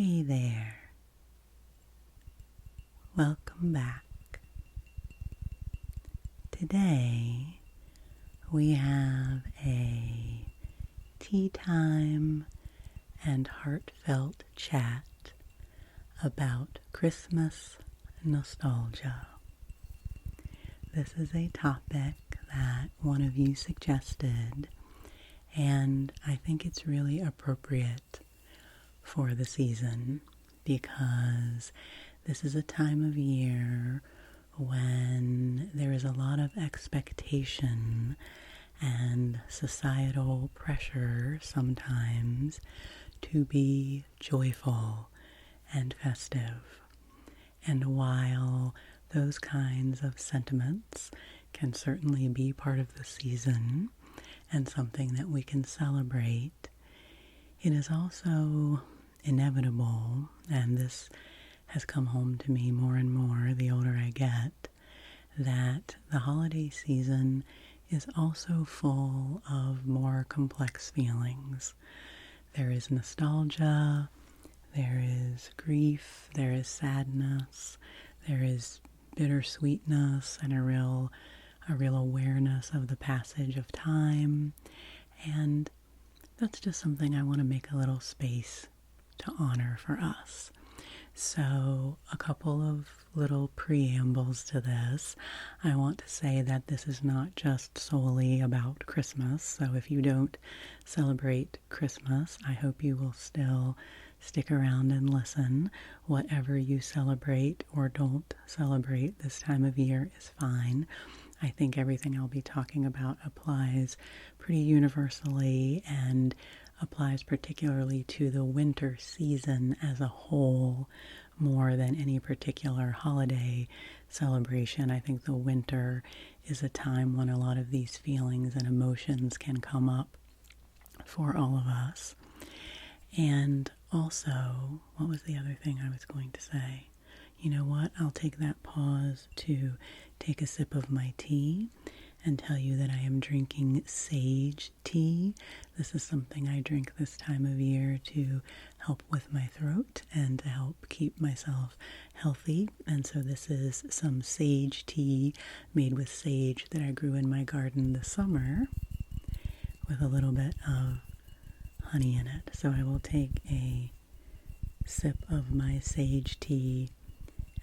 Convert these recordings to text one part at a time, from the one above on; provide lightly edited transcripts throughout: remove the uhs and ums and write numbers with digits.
Hey there. Welcome back. Today we have a tea time and heartfelt chat about Christmas nostalgia. This is a topic that one of you suggested, and I think it's really appropriate for the season because this is a time of year when there is a lot of expectation and societal pressure sometimes to be joyful and festive. And while those kinds of sentiments can certainly be part of the season and something that we can celebrate, it is also inevitable, and this has come home to me more and more the older I get, that the holiday season is also full of more complex feelings. There is nostalgia, there is grief, there is sadness, there is bittersweetness, and a real awareness of the passage of time. And that's just something I want to make a little space to honor for us. So a couple of little preambles to this. I want to say that this is not just solely about Christmas. So if you don't celebrate Christmas, I hope you will still stick around and listen. Whatever you celebrate or don't celebrate this time of year is fine. I think everything I'll be talking about applies pretty universally and applies particularly to the winter season as a whole more than any particular holiday celebration. I think the winter is a time when a lot of these feelings and emotions can come up for all of us. And also, what was the other thing I was going to say? You know what? I'll take that pause to take a sip of my tea and tell you that I am drinking sage tea. This is something I drink this time of year to help with my throat and to help keep myself healthy. And so this is some sage tea made with sage that I grew in my garden this summer with a little bit of honey in it. So I will take a sip of my sage tea.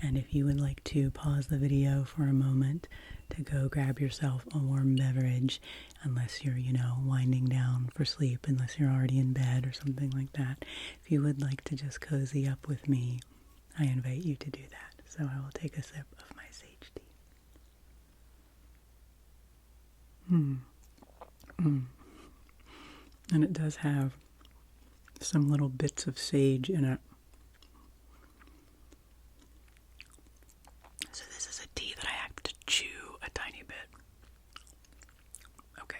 And if you would like to pause the video for a moment to go grab yourself a warm beverage, unless you're, winding down for sleep, unless you're already in bed or something like that. If you would like to just cozy up with me, I invite you to do that. So I will take a sip of my sage tea. And it does have some little bits of sage in it. So this is a tea that I have to chew a tiny bit. Okay.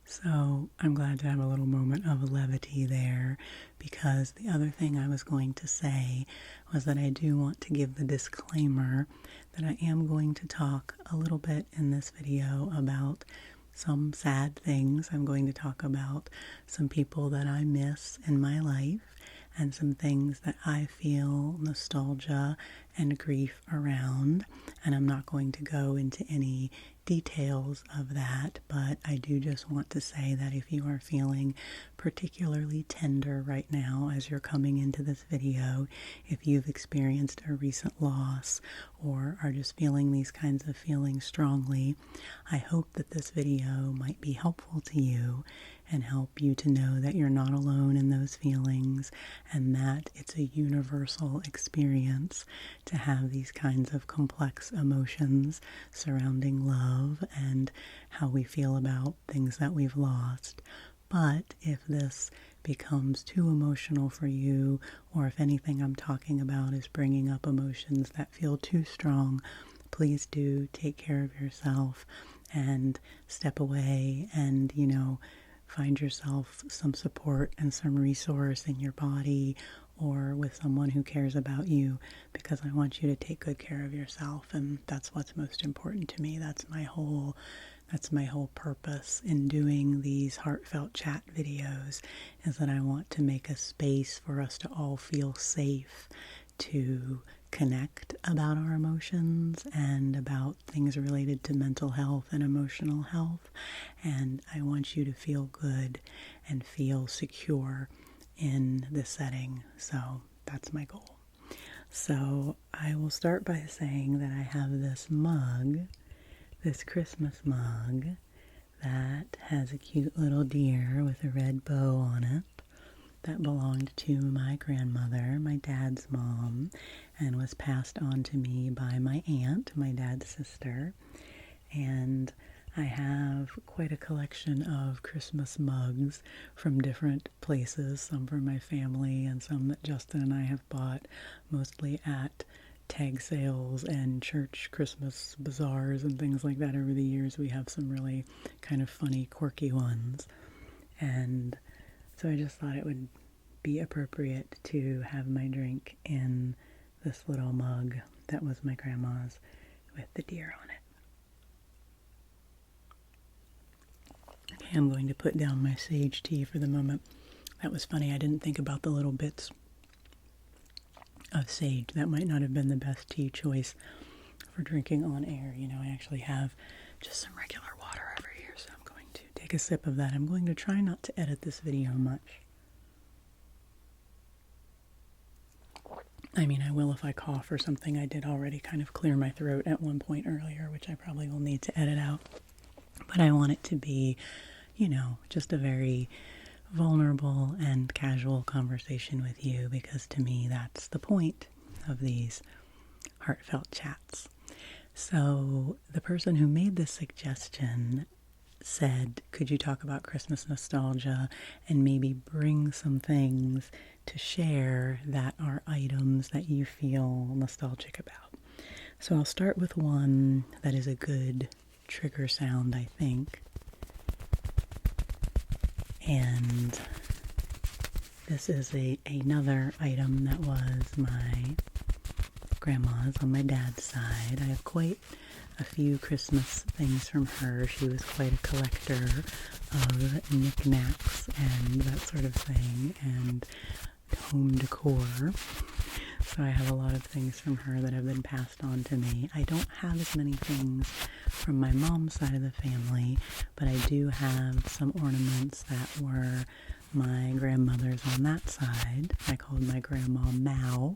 So I'm glad to have a little moment of levity there, because the other thing I was going to say was that I do want to give the disclaimer that I am going to talk a little bit in this video about some sad things. I'm going to talk about some people that I miss in my life and some things that I feel nostalgia and grief around. And I'm not going to go into any details of that, but I do just want to say that if you are feeling particularly tender right now as you're coming into this video, if you've experienced a recent loss or are just feeling these kinds of feelings strongly, I hope that this video might be helpful to you and help you to know that you're not alone in those feelings and that it's a universal experience to have these kinds of complex emotions surrounding love and how we feel about things that we've lost. But if this becomes too emotional for you, or if anything I'm talking about is bringing up emotions that feel too strong, please do take care of yourself and step away and, find yourself some support and some resource in your body or with someone who cares about you, because I want you to take good care of yourself, and that's what's most important to me. That's That's my whole purpose in doing these heartfelt chat videos, is that I want to make a space for us to all feel safe to connect about our emotions and about things related to mental health and emotional health. And I want you to feel good and feel secure in this setting. So that's my goal. So I will start by saying that I have this mug, this Christmas mug, that has a cute little deer with a red bow on it that belonged to my grandmother, my dad's mom, and was passed on to me by my aunt, my dad's sister. And I have quite a collection of Christmas mugs from different places, some from my family and some that Justin and I have bought, mostly at tag sales and church Christmas bazaars and things like that over the years. We have some really kind of funny, quirky ones. And so I just thought it would be appropriate to have my drink in this little mug that was my grandma's with the deer on it. Okay, I'm going to put down my sage tea for the moment. That was funny. I didn't think about the little bits of sage. That might not have been the best tea choice for drinking on air. You know, I actually have just some regular water over here, so I'm going to take a sip of that. I'm going to try not to edit this video much. I mean, I will if I cough or something. I did already kind of clear my throat at one point earlier, which I probably will need to edit out. But I want it to be, you know, just a very vulnerable and casual conversation with you, because to me that's the point of these heartfelt chats. So the person who made this suggestion said, could you talk about Christmas nostalgia and maybe bring some things to share that are items that you feel nostalgic about? So I'll start with one that is a good trigger sound, I think. And this is another item that was my grandma's on my dad's side. I have quite a few Christmas things from her. She was quite a collector of knickknacks and that sort of thing, and home decor. So I have a lot of things from her that have been passed on to me. I don't have as many things from my mom's side of the family, but I do have some ornaments that were my grandmother's on that side. I called my grandma Mao.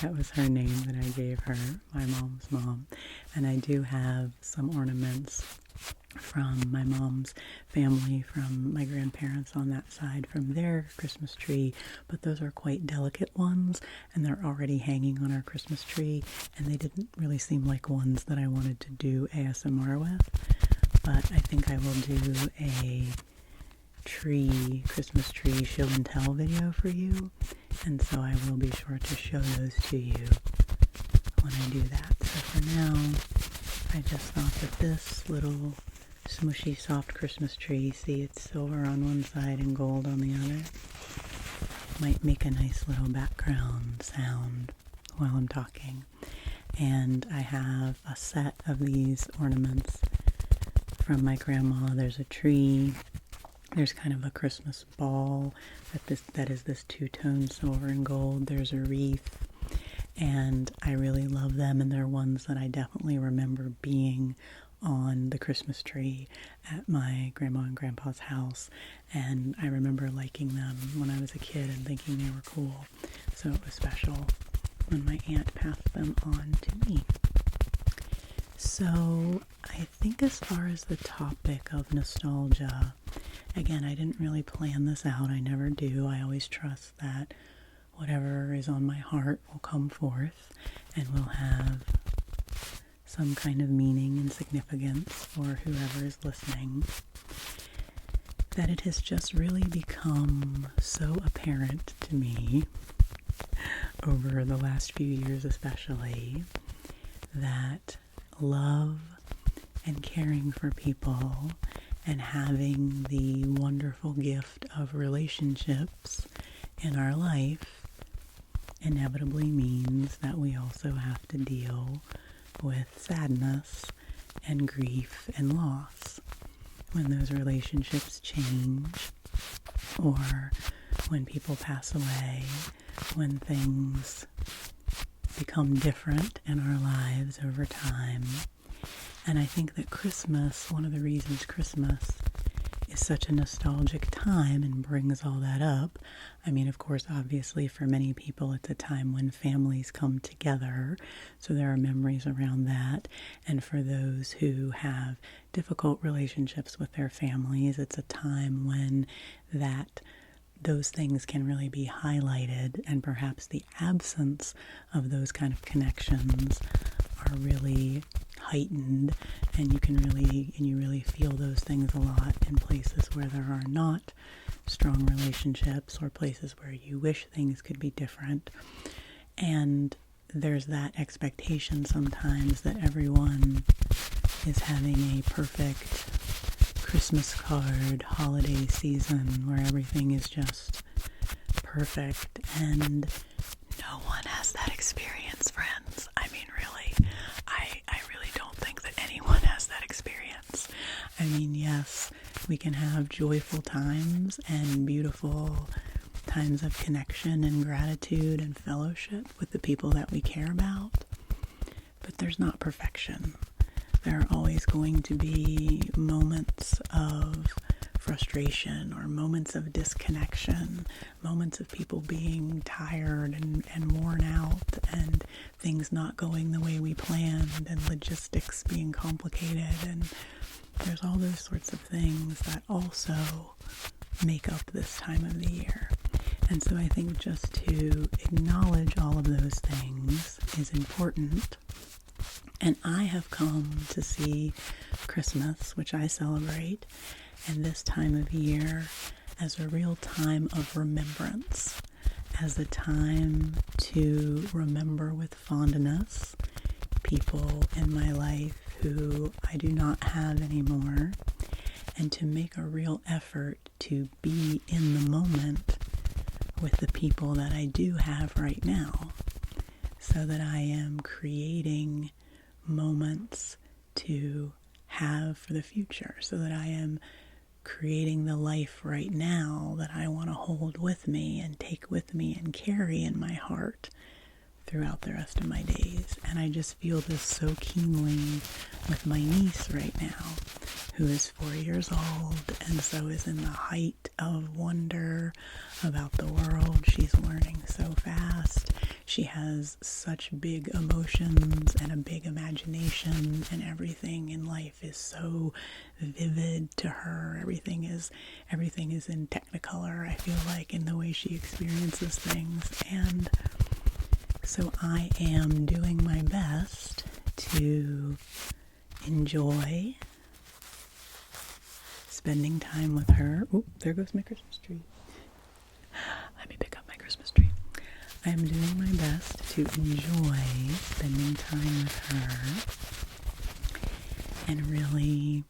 That was her name that I gave her, my mom's mom. And I do have some ornaments from my mom's family, from my grandparents on that side, from their Christmas tree, but those are quite delicate ones, and they're already hanging on our Christmas tree, and they didn't really seem like ones that I wanted to do ASMR with. But I think I will do a Christmas tree show and tell video for you, and so I will be sure to show those to you when I do that. So for now, I just thought that this little smushy soft Christmas tree, see, it's silver on one side and gold on the other, might make a nice little background sound while I'm talking. And I have a set of these ornaments from my grandma. There's a tree, there's kind of a Christmas ball that is this two-tone silver and gold, there's a wreath, and I really love them, and they're ones that I definitely remember being on the Christmas tree at my grandma and grandpa's house, and I remember liking them when I was a kid and thinking they were cool. So it was special when my aunt passed them on to me. So I think as far as the topic of nostalgia, again, I didn't really plan this out. I never do. I always trust that whatever is on my heart will come forth and will have some kind of meaning and significance for whoever is listening. That it has just really become so apparent to me over the last few years especially that love and caring for people and having the wonderful gift of relationships in our life inevitably means that we also have to deal with sadness and grief and loss. When those relationships change, or when people pass away, when things become different in our lives over time. And I think that Christmas, one of the reasons Christmas is such a nostalgic time and brings all that up. I mean, of course, obviously for many people it's a time when families come together, so there are memories around that. And for those who have difficult relationships with their families, it's a time when those things can really be highlighted, and perhaps the absence of those kind of connections are really heightened, and you really feel those things a lot in places where there are not strong relationships, or places where you wish things could be different. And there's that expectation sometimes that everyone is having a perfect Christmas card holiday season where everything is just perfect, and no one has that experience, friends. I mean, really, I really don't think that anyone has that experience. I mean, yes, we can have joyful times and beautiful times of connection and gratitude and fellowship with the people that we care about, but there's not perfection. There are always going to be moments of frustration, or moments of disconnection, moments of people being tired and worn out, and things not going the way we planned, and logistics being complicated, and there's all those sorts of things that also make up this time of the year. And so I think just to acknowledge all of those things is important. And I have come to see Christmas, which I celebrate, and this time of year as a real time of remembrance, as a time to remember with fondness people in my life who I do not have anymore, and to make a real effort to be in the moment with the people that I do have right now, so that I am creating moments to have for the future, so that I am creating the life right now that I want to hold with me and take with me and carry in my heart throughout the rest of my days. And I just feel this so keenly with my niece right now, who is 4 years old, and so is in the height of wonder about the world. She's learning so fast. She has such big emotions and a big imagination, and everything in life is so vivid to her. Everything is in Technicolor, I feel like, in the way she experiences things. And so I am doing my best to enjoy spending time with her. Oh, there goes my Christmas tree. Let me pick up my Christmas tree. I am doing my best to enjoy spending time with her and really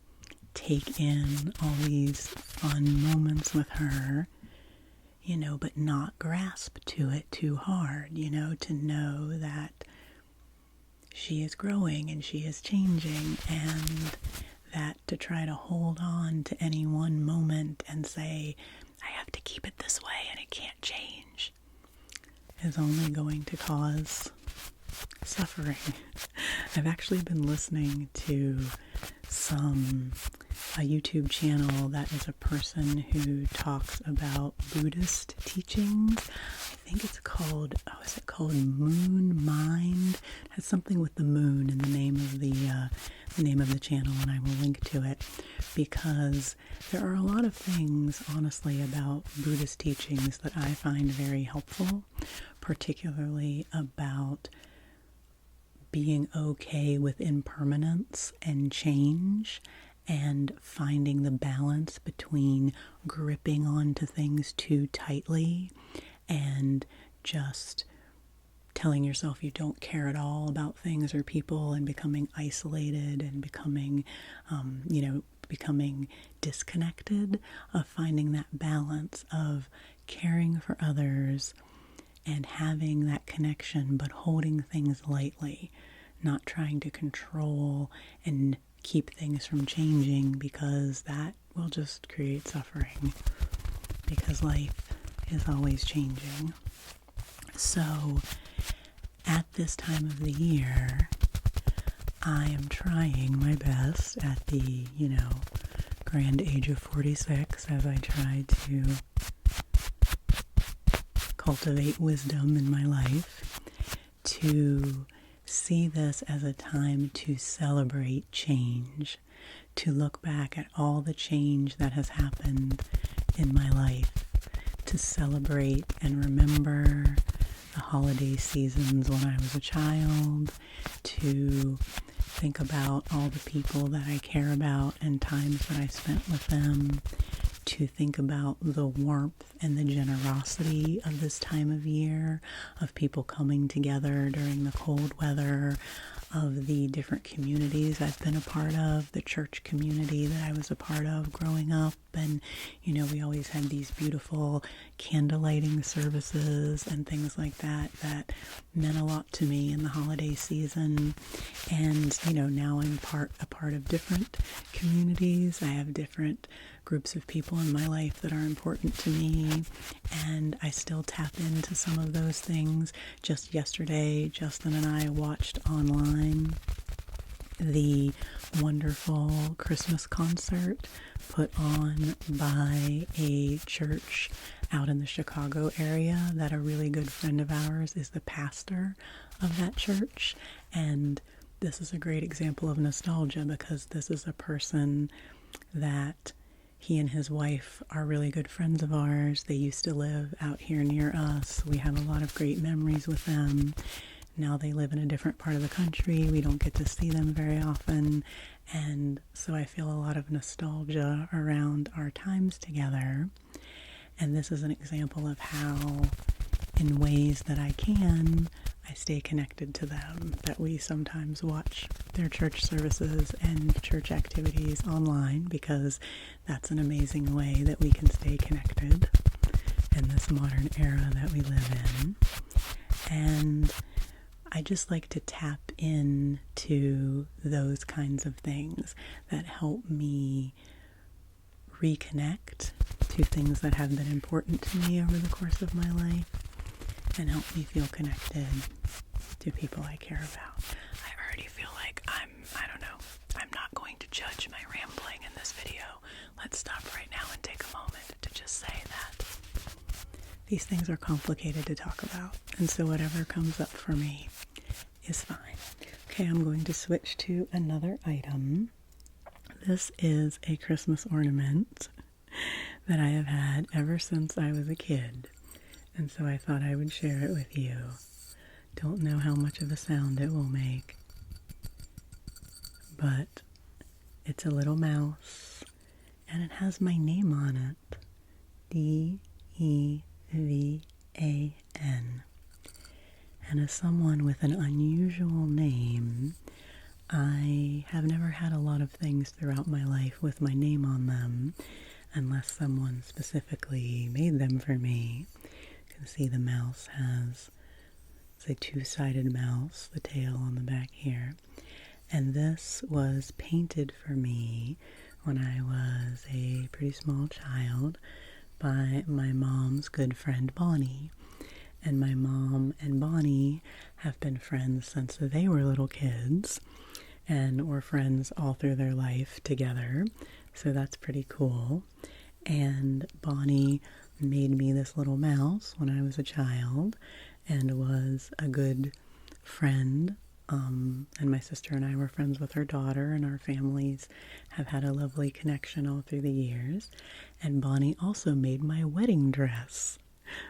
take in all these fun moments with her, but not grasp to it too hard, to know that she is growing and she is changing, and that to try to hold on to any one moment and say, I have to keep it this way and it can't change, is only going to cause suffering. I've actually been listening to a YouTube channel that is a person who talks about Buddhist teachings. I think it's called, is it called Moon Mind? It has something with the moon in the name of the channel, and I will link to it, because there are a lot of things, honestly, about Buddhist teachings that I find very helpful, particularly about being okay with impermanence and change, and finding the balance between gripping onto things too tightly and just telling yourself you don't care at all about things or people, and becoming isolated and becoming disconnected, of finding that balance of caring for others and having that connection, but holding things lightly, not trying to control and keep things from changing, because that will just create suffering, because life is always changing. So at this time of the year, I am trying my best at the, grand age of 46, as I try to cultivate wisdom in my life, to see this as a time to celebrate change, to look back at all the change that has happened in my life, to celebrate and remember the holiday seasons when I was a child, to think about all the people that I care about and times that I spent with them, to think about the warmth and the generosity of this time of year, of people coming together during the cold weather, of the different communities I've been a part of, the church community that I was a part of growing up. And, we always had these beautiful candle lighting services and things like that that meant a lot to me in the holiday season. And, now I'm a part of different communities. I have different groups of people in my life that are important to me, and I still tap into some of those things. Just yesterday, Justin and I watched online the wonderful Christmas concert put on by a church out in the Chicago area that a really good friend of ours is the pastor of that church. And this is a great example of nostalgia, because this is a person that he and his wife are really good friends of ours. They used to live out here near us. We have a lot of great memories with them. Now they live in a different part of the country. We don't get to see them very often. And so I feel a lot of nostalgia around our times together. And this is an example of how, in ways that I can, I stay connected to them, that we sometimes watch their church services and church activities online, because that's an amazing way that we can stay connected in this modern era that we live in. And I just like to tap into those kinds of things that help me reconnect to things that have been important to me over the course of my life, and help me feel connected to people I care about. I already feel like I'm not going to judge my rambling in this video. Let's stop right now and take a moment to just say that these things are complicated to talk about, and so whatever comes up for me is fine. Okay, I'm going to switch to another item. This is a Christmas ornament that I have had ever since I was a kid. And so I thought I would share it with you. Don't know how much of a sound it will make, but it's a little mouse, and it has my name on it. Devan. And as someone with an unusual name, I have never had a lot of things throughout my life with my name on them, unless someone specifically made them for me. See, the mouse has, it's a two-sided mouse, the tail on the back here. And this was painted for me when I was a pretty small child by my mom's good friend Bonnie. And my mom and Bonnie have been friends since they were little kids, and were friends all through their life together. So that's pretty cool. And Bonnie made me this little mouse when I was a child, and was a good friend. And my sister and I were friends with her daughter, and our families have had a lovely connection all through the years. And Bonnie also made my wedding dress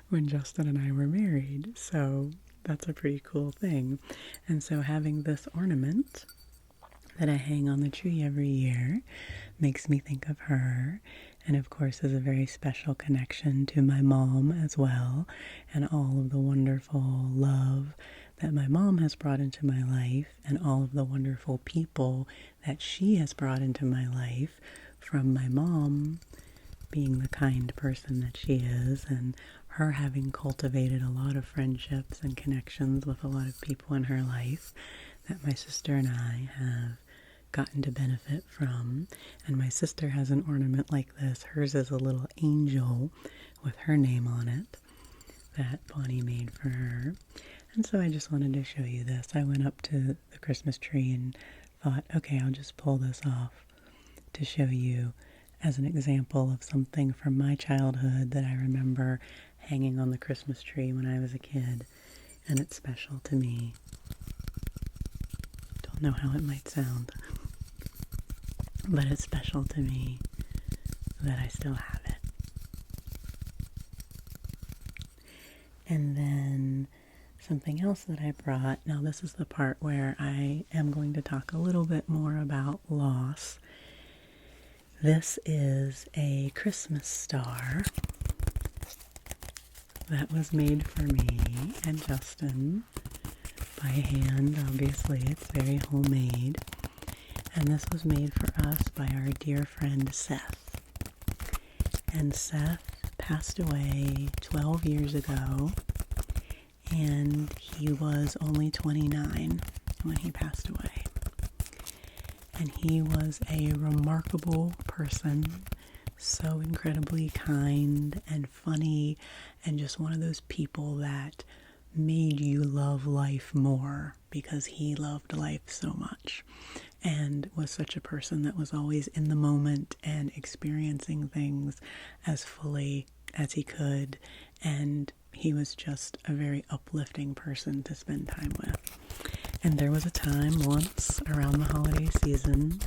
when Justin and I were married. So that's a pretty cool thing. And so having this ornament that I hang on the tree every year makes me think of her. And of course, is a very special connection to my mom as well, and all of the wonderful love that my mom has brought into my life, and all of the wonderful people that she has brought into my life, from my mom being the kind person that she is, and her having cultivated a lot of friendships and connections with a lot of people in her life that my sister and I have gotten to benefit from. And my sister has an ornament like this. Hers is a little angel with her name on it that Bonnie made for her. And so I just wanted to show you this. I went up to the Christmas tree and thought, okay, I'll just pull this off to show you as an example of something from my childhood that I remember hanging on the Christmas tree when I was a kid. And it's special to me. Don't know how it might sound, but it's special to me that I still have it. And then something else that I brought. Now this is the part where I am going to talk a little bit more about loss. This is a Christmas star that was made for me and Justin by hand. Obviously, it's very homemade. And this was made for us by our dear friend Seth. And Seth passed away 12 years ago, and he was only 29 when he passed away. And he was a remarkable person, so incredibly kind and funny, and just one of those people that made you love life more because he loved life so much, and was such a person that was always in the moment and experiencing things as fully as he could. And he was just a very uplifting person to spend time with. And there was a time once around the holiday season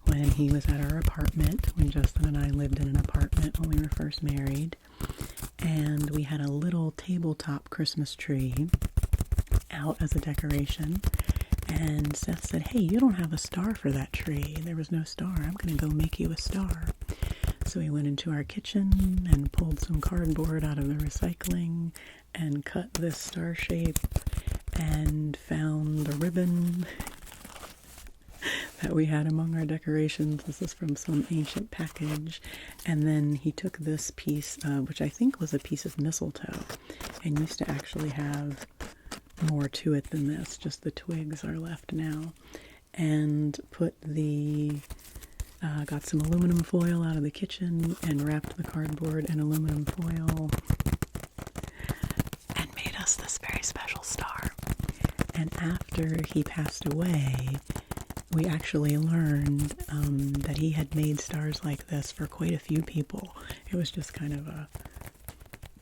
when he was at our apartment, when Justin and I lived in an apartment when we were first married, and we had a little tabletop Christmas tree out as a decoration. And Seth said, hey, you don't have a star for that tree. There was no star. I'm going to go make you a star. So we went into our kitchen and pulled some cardboard out of the recycling and cut this star shape and found the ribbon that we had among our decorations. This is from some ancient package. And then he took this piece, which I think was a piece of mistletoe, and used to actually have more to it than this. Just the twigs are left now. And put got some aluminum foil out of the kitchen and wrapped the cardboard in aluminum foil and made us this very special star. And after he passed away, we actually learned that he had made stars like this for quite a few people. It was just kind of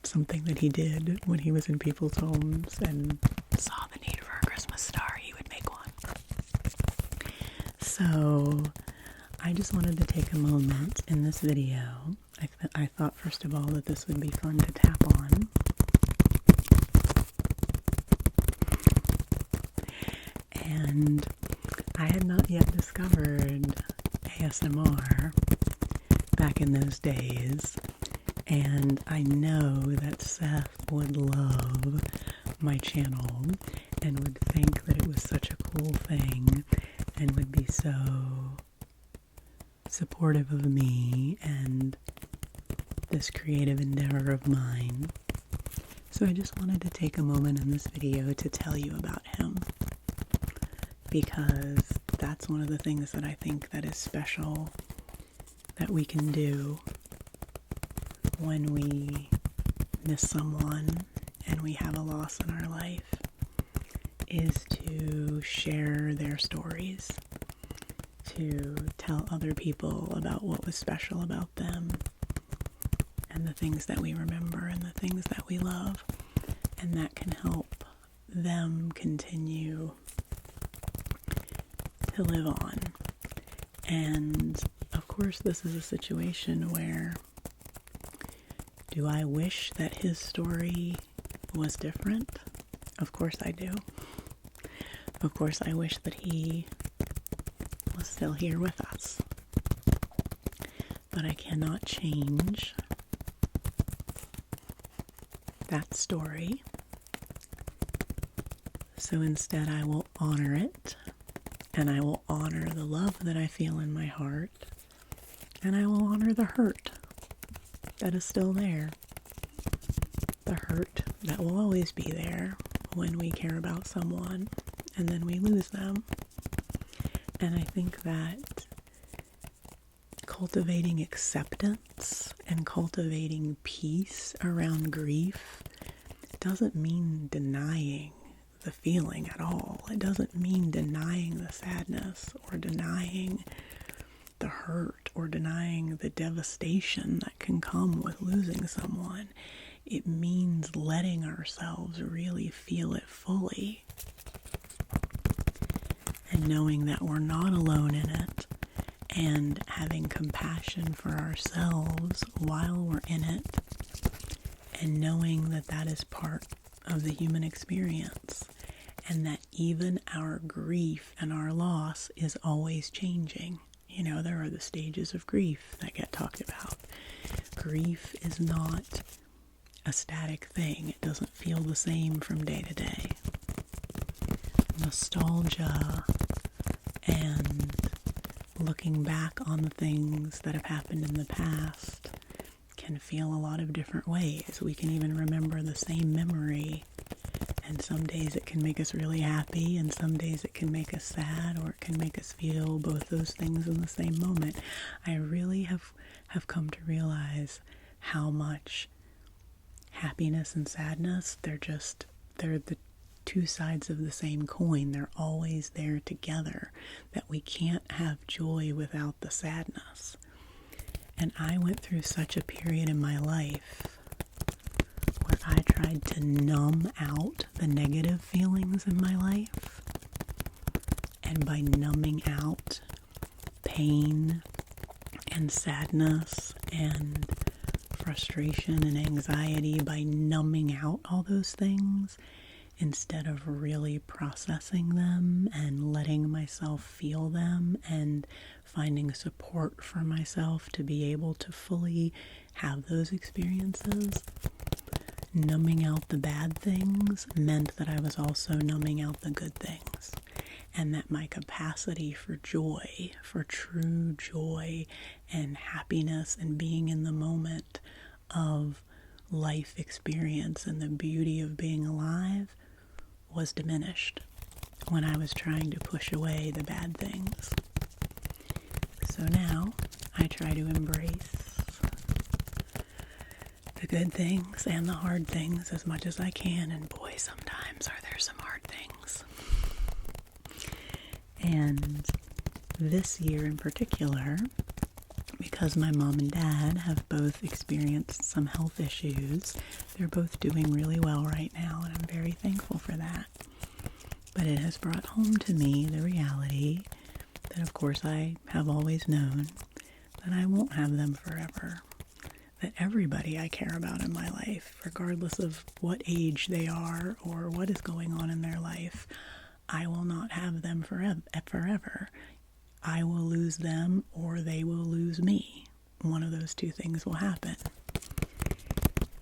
something that he did when he was in people's homes and saw the need for a Christmas star. He would make one. So I just wanted to take a moment in this video. I thought, first of all, that this would be fun to tap on. And I had not yet discovered ASMR back in those days. And I know that Seth would love my channel and would think that it was such a cool thing and would be so supportive of me and this creative endeavor of mine. So I just wanted to take a moment in this video to tell you about him, because that's one of the things that I think that is special that we can do when we miss someone and we have a loss in our life, is to share their stories, to tell other people about what was special about them and the things that we remember and the things that we love. And that can help them continue to live on. And of course, this is a situation where, do I wish that his story was different? Of course I do. Of course I wish that he was still here with us. But I cannot change that story. So instead I will honor it, and I will honor the love that I feel in my heart, and I will honor the hurt that is still there. The hurt that will always be there when we care about someone and then we lose them. And I think that cultivating acceptance and cultivating peace around grief doesn't mean denying the feeling at all. It doesn't mean denying the sadness or denying the hurt or denying the devastation that can come with losing someone. It means letting ourselves really feel it fully and knowing that we're not alone in it and having compassion for ourselves while we're in it and knowing that that is part of the human experience and that even our grief and our loss is always changing. You know, there are the stages of grief that get talked about. Grief is not a static thing. It doesn't feel the same from day to day. Nostalgia and looking back on the things that have happened in the past can feel a lot of different ways. We can even remember the same memory, and some days it can make us really happy, and some days it can make us sad, or it can make us feel both those things in the same moment. I really have come to realize how much happiness and sadness, they're the two sides of the same coin. They're always there together, that we can't have joy without the sadness. And I went through such a period in my life where I tried to numb out the negative feelings in my life. And by numbing out pain and sadness and frustration and anxiety, by numbing out all those things, instead of really processing them and letting myself feel them and finding support for myself to be able to fully have those experiences, numbing out the bad things meant that I was also numbing out the good things, and that my capacity for joy, for true joy and happiness and being in the moment of life experience and the beauty of being alive was diminished when I was trying to push away the bad things. So now I try to embrace the good things and the hard things as much as I can, and boy, sometimes are there some hard things. And this year in particular, because my mom and dad have both experienced some health issues, they're both doing really well right now, and I'm very thankful for that. But it has brought home to me the reality that, of course, I have always known, that I won't have them forever. That everybody I care about in my life, regardless of what age they are or what is going on in their life, I will not have them forever. I will lose them or they will lose me. One of those two things will happen.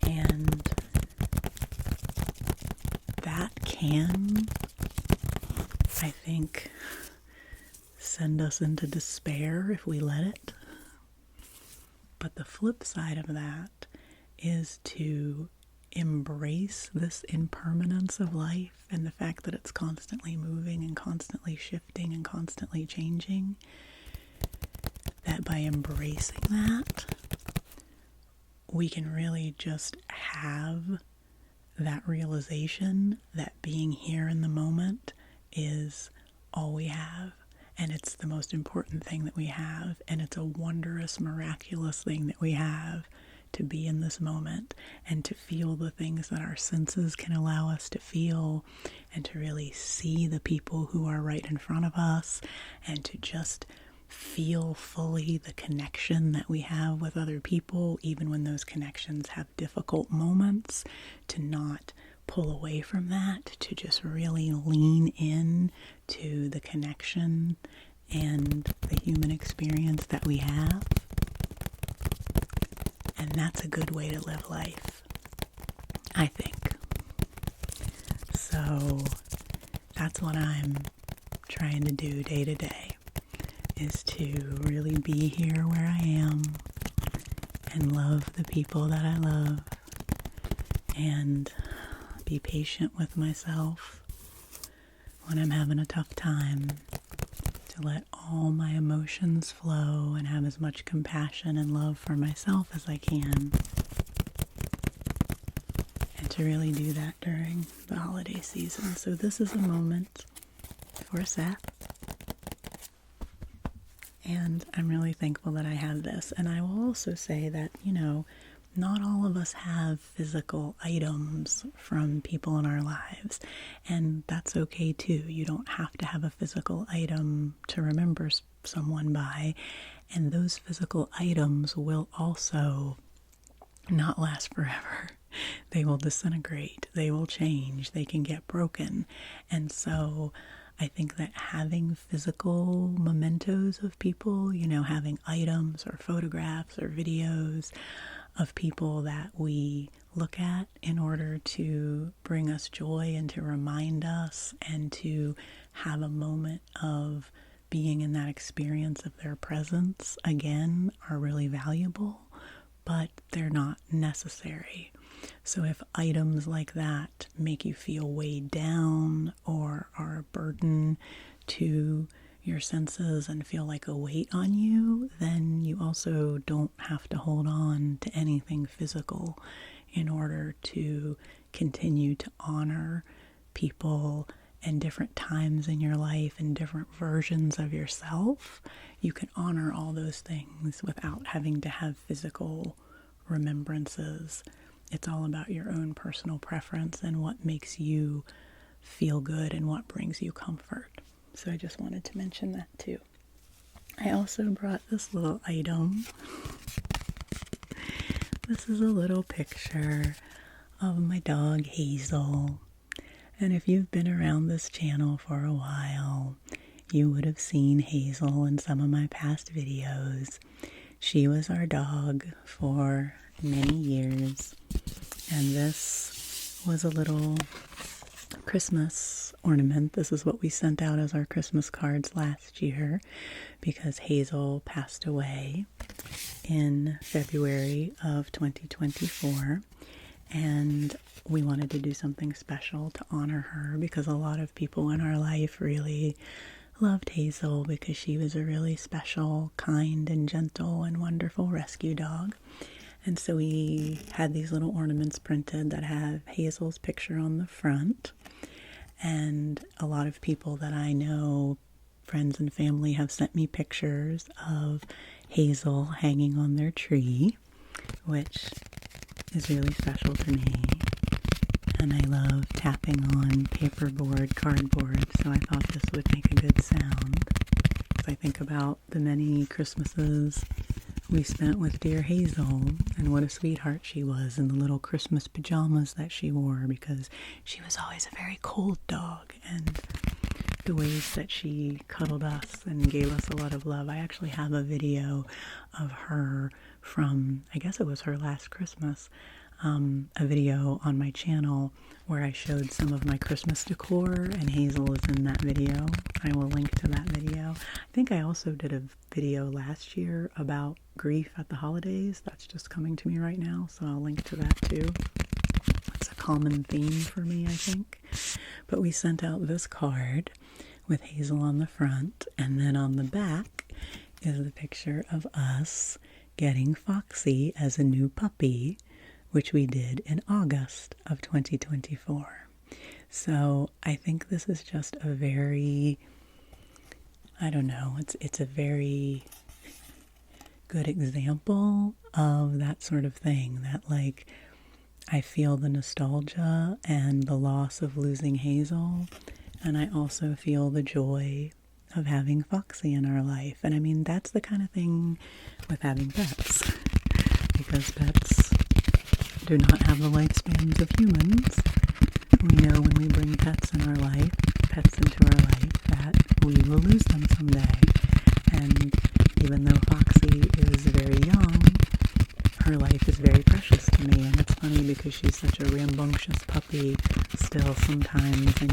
And that can, I think, send us into despair if we let it. But the flip side of that is to embrace this impermanence of life and the fact that it's constantly moving and constantly shifting and constantly changing. That by embracing that, we can really just have that realization that being here in the moment is all we have. And it's the most important thing that we have. And it's a wondrous, miraculous thing that we have, to be in this moment and to feel the things that our senses can allow us to feel, and to really see the people who are right in front of us, and to just feel fully the connection that we have with other people, even when those connections have difficult moments, to not pull away from that, to just really lean in to the connection and the human experience that we have. And that's a good way to live life, I think. So that's what I'm trying to do day to day, is to really be here where I am and love the people that I love and be patient with myself when I'm having a tough time, to let all my emotions flow and have as much compassion and love for myself as I can. And to really do that during the holiday season. So this is a moment for Seth. And I'm really thankful that I have this. And I will also say that, not all of us have physical items from people in our lives. And that's okay too. You don't have to have a physical item to remember someone by. And those physical items will also not last forever. They will disintegrate. They will change. They can get broken. And so I think that having physical mementos of people, having items or photographs or videos of people that we look at in order to bring us joy and to remind us and to have a moment of being in that experience of their presence again are really valuable, but they're not necessary. So if items like that make you feel weighed down or are a burden to your senses and feel like a weight on you, then you also don't have to hold on to anything physical in order to continue to honor people and different times in your life and different versions of yourself. You can honor all those things without having to have physical remembrances. It's all about your own personal preference and what makes you feel good and what brings you comfort. So I just wanted to mention that too. I also brought this little item. This is a little picture of my dog Hazel. And if you've been around this channel for a while, you would have seen Hazel in some of my past videos. She was our dog for many years. And this was a little Christmas ornament. This is what we sent out as our Christmas cards last year because Hazel passed away in February of 2024. And we wanted to do something special to honor her because a lot of people in our life really loved Hazel because she was a really special, kind, and gentle and wonderful rescue dog. And so we had these little ornaments printed that have Hazel's picture on the front. And a lot of people that I know, friends and family, have sent me pictures of Hazel hanging on their tree, which is really special to me. And I love tapping on paperboard, cardboard, so I thought this would make a good sound. As I think about the many Christmases we spent with dear Hazel and what a sweetheart she was in the little Christmas pajamas that she wore because she was always a very cold dog, and the ways that she cuddled us and gave us a lot of love. I actually have a video of her from, I guess it was her last Christmas, a video on my channel where I showed some of my Christmas decor, and Hazel is in that video. I will link to that video. I think I also did a video last year about grief at the holidays. That's just coming to me right now, so I'll link to that too. It's a common theme for me, I think. But we sent out this card with Hazel on the front, and then on the back is the picture of us getting Foxy as a new puppy, which we did in August of 2024. So I think this is just a very, it's a very good example of that sort of thing, that like I feel the nostalgia and the loss of losing Hazel, and I also feel the joy of having Foxy in our life. And I mean, that's the kind of thing with having pets, because pets do not have the lifespans of humans. We know when we bring pets into our life, that we will lose them someday. And even though Foxy is very young, her life is very precious to me. And it's funny because she's such a rambunctious puppy still sometimes. And,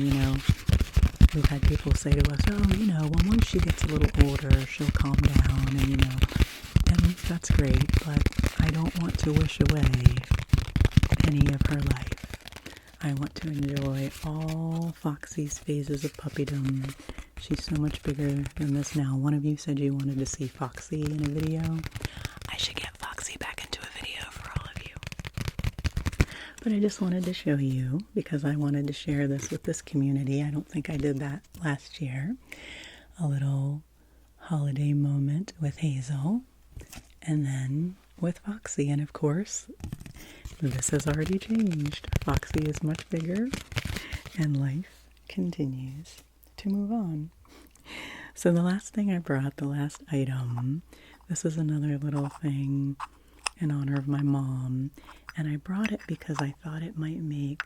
we've had people say to us, well, once she gets a little older, she'll calm down. And that's great, but I don't want to wish away any of her life. I want to enjoy all Foxy's phases of puppydom She's so much bigger than this now. One of you said you wanted to see Foxy in a video. I should get Foxy back into a video for all of you. But I just wanted to show you, because I wanted to share this with this community. I don't think I did that last year. A little holiday moment with Hazel, and then with Foxy. And of course, this has already changed. Foxy is much bigger, and life continues to move on. So the last thing I brought, the last item, this is another little thing in honor of my mom, and I brought it because I thought it might make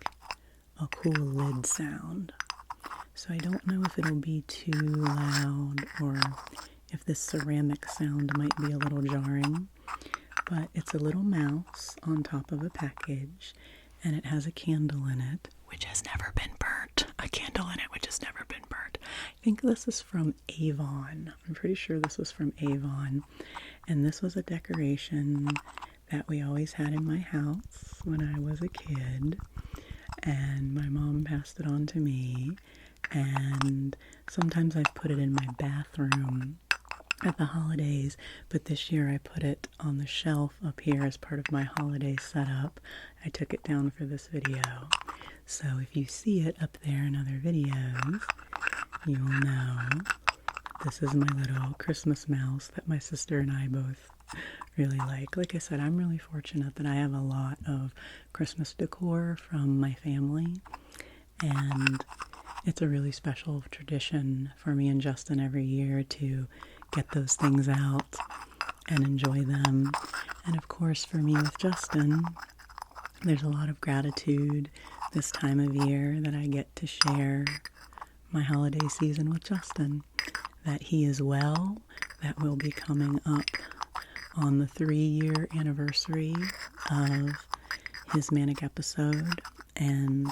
a cool lid sound. So I don't know if it'll be too loud or if this ceramic sound might be a little jarring, but it's a little mouse on top of a package, and it has a candle in it, which has never been burnt. A candle in it which has never been burnt. I think this is from Avon. I'm pretty sure this was from Avon. And this was a decoration that we always had in my house when I was a kid. And my mom passed it on to me. And sometimes I've put it in my bathroom at the holidays, but this year I put it on the shelf up here as part of my holiday setup. I took it down for this video. So if you see it up there in other videos, you'll know this is my little Christmas mouse that my sister and I both really like. Like I said, I'm really fortunate that I have a lot of Christmas decor from my family, and it's a really special tradition for me and Justin every year to get those things out and enjoy them. And of course, for me with Justin, there's a lot of gratitude this time of year that I get to share my holiday season with Justin. That he is well, that will be coming up on the 3-year anniversary of his manic episode and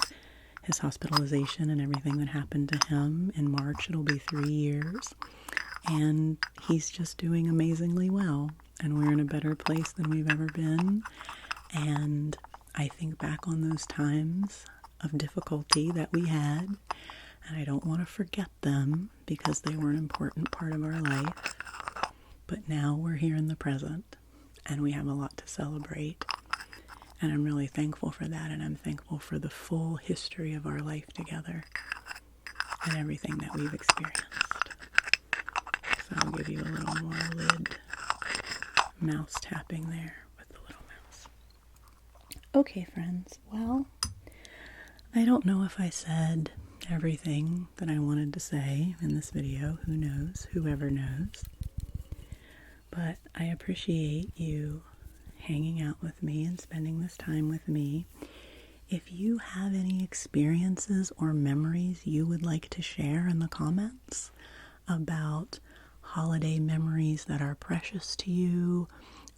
his hospitalization and everything that happened to him. In March, it'll be 3 years. And he's just doing amazingly well. And we're in a better place than we've ever been. And I think back on those times of difficulty that we had, and I don't want to forget them because they were an important part of our life. But now we're here in the present, and we have a lot to celebrate. And I'm really thankful for that, and I'm thankful for the full history of our life together and everything that we've experienced. So I'll give you a little more lid mouse tapping there with the little mouse. Okay, friends, well, I don't know if I said everything that I wanted to say in this video. Who knows? Whoever knows. But I appreciate you hanging out with me and spending this time with me. If you have any experiences or memories you would like to share in the comments about holiday memories that are precious to you,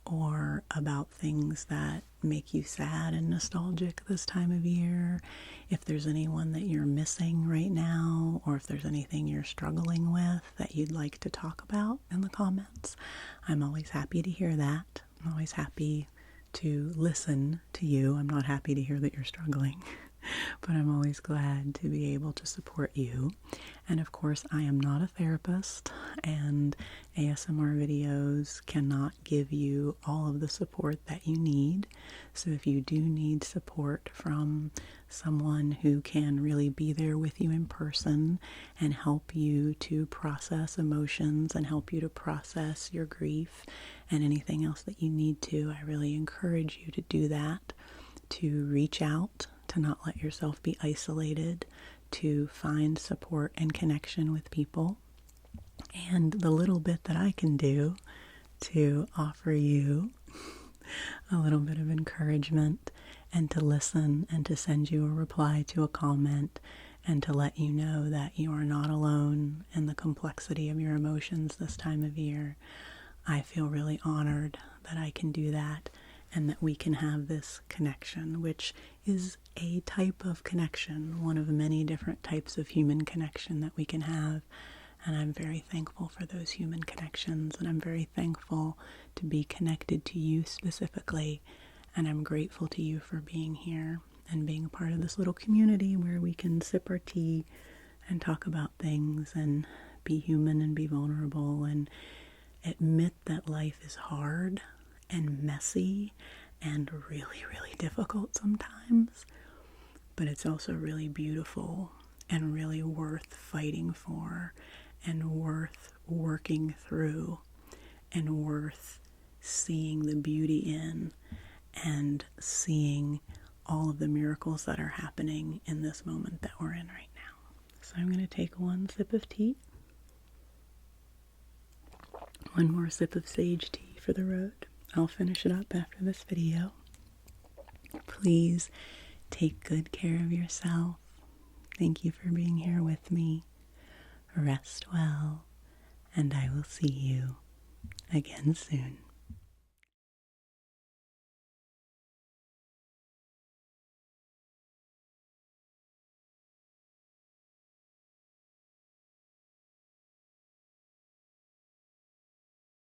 or about things that make you sad and nostalgic this time of year, if there's anyone that you're missing right now, or if there's anything you're struggling with that you'd like to talk about in the comments, I'm always happy to hear that. I'm always happy to listen to you. I'm not happy to hear that you're struggling, but I'm always glad to be able to support you. And of course, I am not a therapist, and ASMR videos cannot give you all of the support that you need. So if you do need support from someone who can really be there with you in person and help you to process emotions and help you to process your grief and anything else that you need to, I really encourage you to do that, to reach out, to not let yourself be isolated, to find support and connection with people. And the little bit that I can do to offer you a little bit of encouragement and to listen and to send you a reply to a comment and to let you know that you are not alone in the complexity of your emotions this time of year. I feel really honored that I can do that and that we can have this connection, which is a type of connection, one of many different types of human connection that we can have. And I'm very thankful for those human connections, and I'm very thankful to be connected to you specifically, and I'm grateful to you for being here and being a part of this little community where we can sip our tea and talk about things and be human and be vulnerable and admit that life is hard and messy and really, really difficult sometimes. But it's also really beautiful and really worth fighting for and worth working through and worth seeing the beauty in and seeing all of the miracles that are happening in this moment that we're in right now. So I'm going to take one sip of tea, one more sip of sage tea for the road. I'll finish it up after this video. Please take good care of yourself. Thank you for being here with me. Rest well, and I will see you again soon.